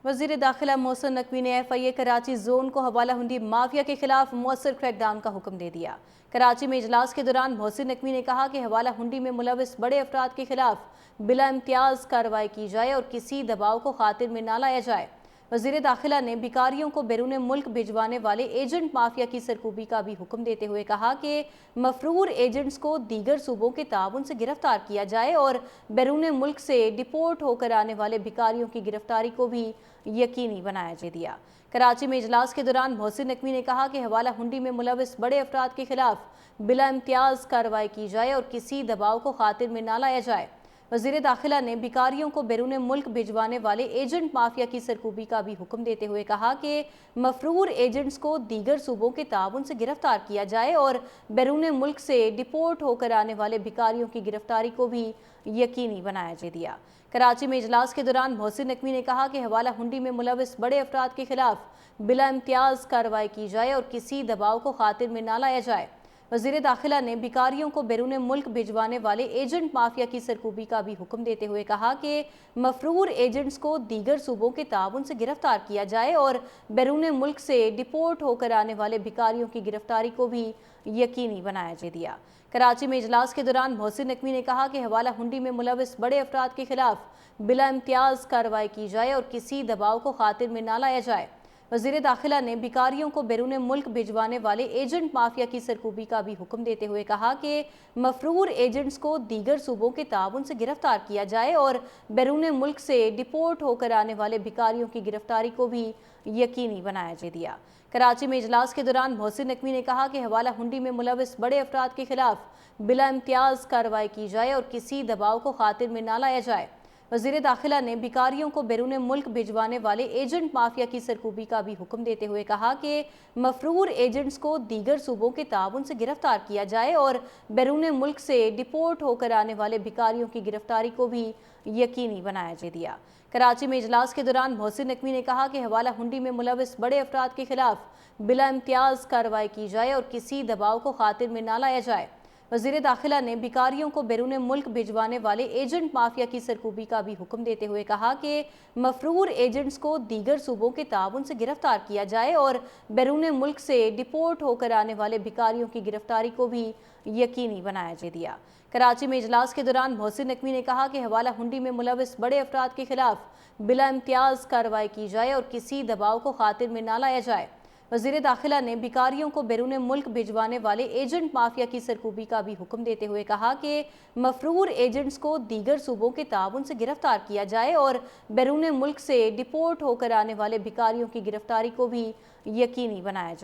वजीर दाखिला मोहसिन नकवी ने FIA कराची जोन को हवाला हुंडी माफिया के खिलाफ मौसर क्रैकडाउन का हुक्म दे दिया। कराची में इजलास के दौरान मोहसिन नकवी ने कहा कि हवाला हुंडी में मुलविस बड़े अफराद के खिलाफ बिला इम्तियाज कार्रवाई की जाए और किसी दबाव को खातिर में न लाया जाए। वजीर दाखिला ने भिखारियों को बैरून मुल्क भिजवाने वाले एजेंट माफिया की सरकूबी का भी हुक्म देते हुए कहा कि मफरूर एजेंट्स को दीगर सूबों के ताउन से गिरफ्तार किया जाए और बैरून मुल्क से डिपोर्ट होकर आने वाले भिखारियों की गिरफ्तारी को भी यकीनी बनाया दिया। कराची में इजलास के दौरान मोहसिन नकवी ने कहा कि हवाला हुंडी में मुलविस बड़े अफराद के खिलाफ बिला इम्तियाज कार्रवाई की जाए और किसी दबाव को खातिर में न लाया जाए। वजीर दाखिला ने भिखारियों को बैरून मुल्क भिजवाने वाले एजेंट माफिया की सरकूबी का भी हुक्म देते हुए कहा कि मफरूर एजेंट्स को दीगर सूबों के ताउन से गिरफ्तार किया जाए और बैरून मुल्क से डिपोर्ट होकर आने वाले भिखारियों की गिरफ्तारी को भी यकीनी बनाया दिया। कराची में इजलास के दौरान मोहसिन नकवी ने कहा कि हवाला हुंडी में मुलविस बड़े अफराद के खिलाफ बिला इम्तियाज कार्रवाई की जाए और किसी दबाव को खातिर में न लाया जाए। वजीर दाखिला ने भिखारियों को बैरून मुल्क भिजवाने वाले एजेंट माफिया की सरकूबी का भी हुक्म देते हुए कहा कि मफरूर एजेंट्स को दीगर सूबों के ताउन से गिरफ्तार किया जाए और बैरून मुल्क से डिपोर्ट होकर आने वाले भिखारियों की गिरफ्तारी को भी यकीनी बनाया दिया। कराची में इजलास के दौरान मोहसिन नकवी ने कहा कि हवाला हुंडी में मुलविस बड़े अफराद के खिलाफ बिला इम्तियाज कार्रवाई की जाए और किसी दबाव को खातिर में न लाया जाए। वजीर दाखिला ने भिखारियों को बैरून मुल्क भिजवाने वाले एजेंट माफिया की सरकूबी का भी हुक्म देते हुए कहा कि मफरूर एजेंट्स को दीगर सूबों के ताउन से गिरफ्तार किया जाए और बैरून मुल्क से डिपोर्ट होकर आने वाले भिखारियों की गिरफ्तारी को भी यकीनी बनाया दिया। कराची में इजलास के दौरान मोहसिन नकवी ने कहा कि हवाला हुंडी में मुलविस बड़े अफराद के खिलाफ बिला इम्तियाज कार्रवाई की जाए और किसी दबाव को खातिर में न लाया जाए। वजीर दाखिला ने भिखारियों को बैरून मुल्क भिजवाने वाले एजेंट माफिया की सरकूबी का भी हुक्म देते हुए कहा कि मफरूर एजेंट्स को दीगर सूबों के ताउन से गिरफ्तार किया जाए और बैरून मुल्क से डिपोर्ट होकर आने वाले भिखारियों की गिरफ्तारी को भी यकीनी बनाया दिया। कराची में इजलास के दौरान मोहसिन नकवी ने कहा कि हवाला हुंडी में मुलविस बड़े अफराद के खिलाफ बिला इम्तियाज कार्रवाई की जाए और किसी दबाव को खातिर में न लाया जाए। वजीर दाखिला ने भिखारियों को बैरून मुल्क भिजवाने वाले एजेंट माफिया की सरकूबी का भी हुक्म देते हुए कहा कि मफरूर एजेंट्स को दीगर सूबों के ताउन से गिरफ्तार किया जाए और बैरून मुल्क से डिपोर्ट होकर आने वाले भिखारियों की गिरफ्तारी को भी यकीनी बनाया दिया। कराची में इजलास के दौरान मोहसिन नकवी ने कहा कि हवाला हुंडी में मुलविस बड़े अफराद के खिलाफ बिला इम्तियाज कार्रवाई की जाए और किसी दबाव को खातिर में न लाया जाए। वजीर दाखिला ने भिखारियों को बैरून मुल्क भिजवाने वाले एजेंट माफिया की सरकूबी का भी हुक्म देते हुए कहा कि मफरूर एजेंट्स को दीगर सूबों के ताउन से गिरफ्तार किया जाए और बैरून मुल्क से डिपोर्ट होकर आने वाले भिखारियों की गिरफ्तारी को भी यकीनी बनाया जाए।